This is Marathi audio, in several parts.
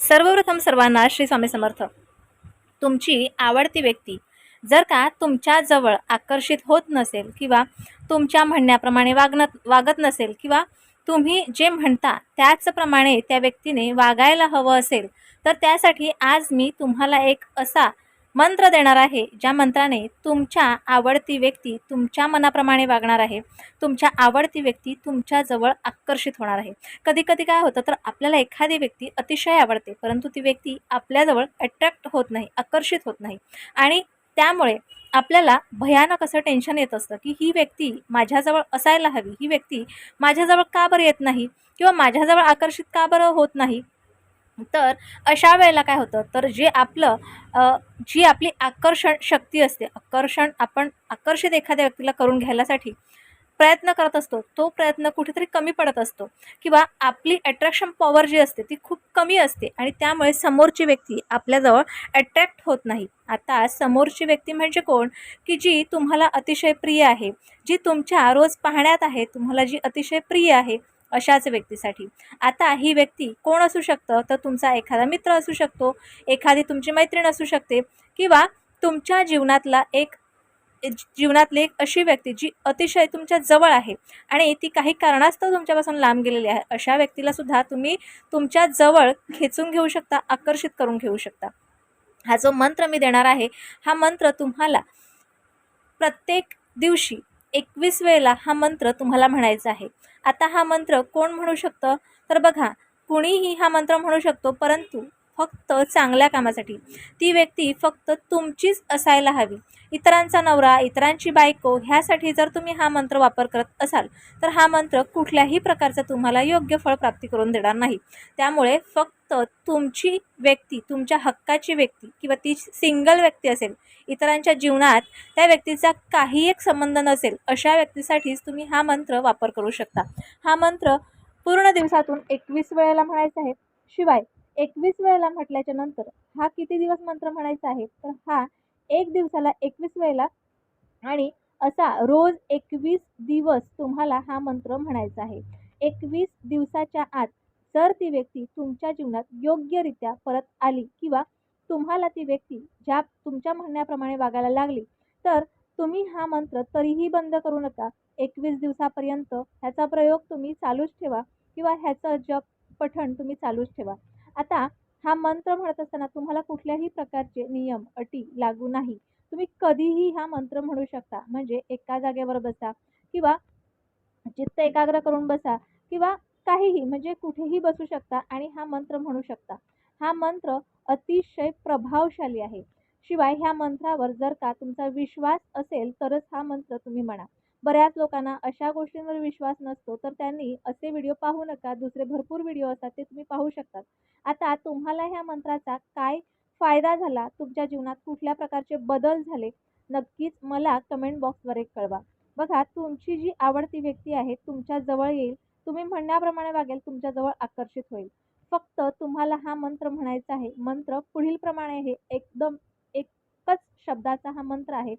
सर्वप्रथम सर्वांना श्री स्वामी समर्थ. तुमची आवडती व्यक्ती जर का तुमच्या जवळ आकर्षित होत नसेल किंवा तुमच्या म्हणण्याप्रमाणे वागत नसेल किंवा तुम्ही जे म्हणता त्याचप्रमाणे त्या व्यक्तीने वागायला हवं असेल, तर त्यासाठी आज मी तुम्हाला एक असा मंत्र देणार आहे, ज्या मंत्राने तुमच्या आवडती व्यक्ती तुमच्या मनाप्रमाणे वागणार आहे. तुमच्या आवडती व्यक्ती तुमच्याजवळ आकर्षित होणार आहे. कधी कधी काय होतं, तर आपल्याला एखादी व्यक्ती अतिशय आवडते, परंतु ती व्यक्ती आपल्याजवळ अट्रॅक्ट होत नाही, आकर्षित होत नाही. आणि त्यामुळे आपल्याला भयानक असं टेन्शन येत असतं की ही व्यक्ती माझ्याजवळ असायला हवी, ही व्यक्ती माझ्याजवळ का बरं येत नाही किंवा माझ्याजवळ आकर्षित का बरं होत नाही. तर अशा वेळेला काय होतं, तर जी आपली आकर्षण शक्ती असते, आपण आकर्षित एखाद्या व्यक्तीला करून घ्यायसाठी प्रयत्न करत असतो, तो प्रयत्न कुठेतरी कमी पडत असतो किंवा आपली अट्रॅक्शन पॉवर जी असते ती खूप कमी असते आणि त्यामुळे समोरची व्यक्ती आपल्याजवळ अट्रॅक्ट होत नाही. आता समोरची व्यक्ती म्हणजे कोण, की जी तुम्हाला अतिशय प्रिय आहे, जी तुमच्या रोज पाहण्यात आहे, तुम्हाला जी अतिशय प्रिय आहे, अशाच व्यक्तीसाठी. आता ही व्यक्ती कोण असू शकतं, तर तुमचा एखादा मित्र असू शकतो, एखादी तुमची मैत्रीण असू शकते किंवा तुमच्या जीवनातली एक अशी व्यक्ती जी अतिशय तुमच्या जवळ आहे आणि ती काही कारणास्तव तुमच्यापासून लांब गेलेली आहे. अशा व्यक्तीला सुद्धा तुम्ही तुमच्या जवळ खेचून घेऊ शकता, आकर्षित करून घेऊ शकता. हा जो मंत्र मी देणार आहे, हा मंत्र तुम्हाला प्रत्येक दिवशी 21 वेळेला हा मंत्र तुम्हाला म्हणायचा आहे. आता हा मंत्र कोण म्हणू शकतं, तर बघा, कुणीही हा मंत्र म्हणू शकतो, परंतु फक्त चांगल्या कामासाठी. ती व्यक्ती फक्त तुमचीच असायला हवी. इतरांचा नवरा, इतरांची बायको ह्यासाठी जर तुम्ही हा मंत्र वापर करत असाल, तर हा मंत्र कुठल्याही प्रकारचं तुम्हाला योग्य फळ प्राप्ती करून देणार नाही. त्यामुळे फक्त तुमची व्यक्ती, तुमच्या हक्काची व्यक्ती किंवा ती सिंगल व्यक्ती असेल, इतरांच्या जीवनात त्या व्यक्तीचा काही एक संबंध नसेल, अशा व्यक्तीसाठीच तुम्ही हा मंत्र वापर करू शकता. हा मंत्र पूर्ण दिवसातून 21 वेळेला म्हणायचा आहे. शिवाय 21 वेळेला म्हटल्याच्या नंतर हा किती दिवस मंत्र म्हणायचा आहे, तर हा एक दिवसाला 21 वेळेला आणि असा रोज 21 दिवस तुम्हाला हा मंत्र म्हणायचा आहे. 21 दिवसाच्या आत जर ती व्यक्ती तुमच्या जीवनात योग्यरित्या परत आली किंवा तुम्हाला ती व्यक्ती ज्या तुमच्या म्हणण्याप्रमाणे वागायला लागली, तर तुम्ही हा मंत्र तरीही बंद करू नका. 21 दिवसापर्यंत ह्याचा प्रयोग तुम्ही चालूच ठेवा किंवा ह्याचं जप पठण तुम्ही चालूच ठेवा. आता हा मंत्र म्हणत असताना तुम्हाला कुठल्याही प्रकारचे नियम, अटी लागू नाही. तुम्ही कधीही हा मंत्र म्हणू शकता. म्हणजे एका जागेवर बसा किंवा चित्त एकाग्र करून बसा किंवा काहीही, म्हणजे कुठेही बसू शकता आणि हा मंत्र म्हणू शकता. हा मंत्र अतिशय प्रभावशाली आहे. शिवाय ह्या मंत्रावर जर का तुमचा विश्वास असेल तरच हा मंत्र तुम्ही म्हणा. बऱ्याच लोकांना अशा गोष्टींवर विश्वास नसतो, तर त्यांनी असे व्हिडिओ पाहू नका. दुसरे भरपूर व्हिडिओ असतात, ते तुम्ही पाहू शकतात. आता तुम्हाला ह्या मंत्राचा काय फायदा झाला, तुमच्या जीवनात कुठल्या प्रकारचे बदल झाले, नक्कीच मला कमेंट बॉक्सद्वारे कळवा. बघा, तुमची जी आवडती व्यक्ती आहे तुमच्या जवळ येईल, तुम्ही म्हणण्याप्रमाणे वागेल, तुमच्या जवळ आकर्षित होईल. फक्त तुम्हाला हा मंत्र म्हणायचा आहे. मंत्र पुढील प्रमाणे आहे, एकदम एकच शब्दाचा हा मंत्र आहे.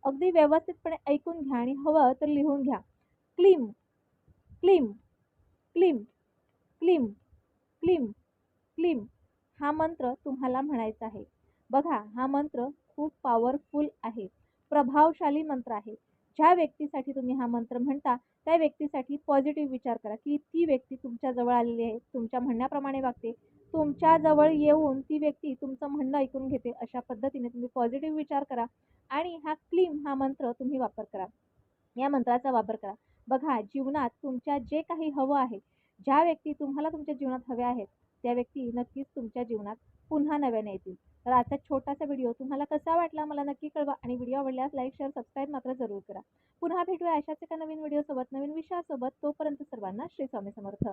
अगदी व्यवस्थितपणे ऐकून घ्या आणि हवं तर लिहून घ्या. क्लीम, क्लीम, क्लीम, क्लीम, क्लीम, क्लीम. हा मंत्र तुम्हाला म्हणायचा आहे. बघा, हा मंत्र खूप पॉवरफुल आहे, प्रभावशाली मंत्र आहे. ज्या व्यक्तीसाठी तुम्ही हा मंत्र म्हणता, त्या व्यक्तीसाठी पॉझिटिव्ह विचार करा, की ती व्यक्ती तुमच्या जवळ आलेली आहे, तुमच्या म्हणण्याप्रमाणे वागते, तुमच्या जवळ येऊन ती व्यक्ती तुमचं म्हणणं ऐकून घेते. अशा पद्धतीने तुम्ही पॉझिटिव्ह विचार करा आणि हा क्लीम हा मंत्र तुम्ही वापर करा. या मंत्राचा वापर करा. बघा, जीवनात तुमच्या जे काही हवं आहे, ज्या व्यक्ती तुम्हाला तुमच्या जीवनात हव्या आहेत, त्या व्यक्ती नक्कीच तुमच्या जीवनात पुन्हा नव्याने येतील. तर आजचा छोटासा व्हिडिओ तुम्हाला कसा वाटला मला नक्की कळवा आणि व्हिडिओ आवडल्यास लाईक, शेअर, सबस्क्राईब मात्र जरूर करा. पुन्हा भेटूया अशाच एका नवीन व्हिडिओसोबत, नवीन विषयासोबत. तोपर्यंत सर्वांना श्री स्वामी समर्थ.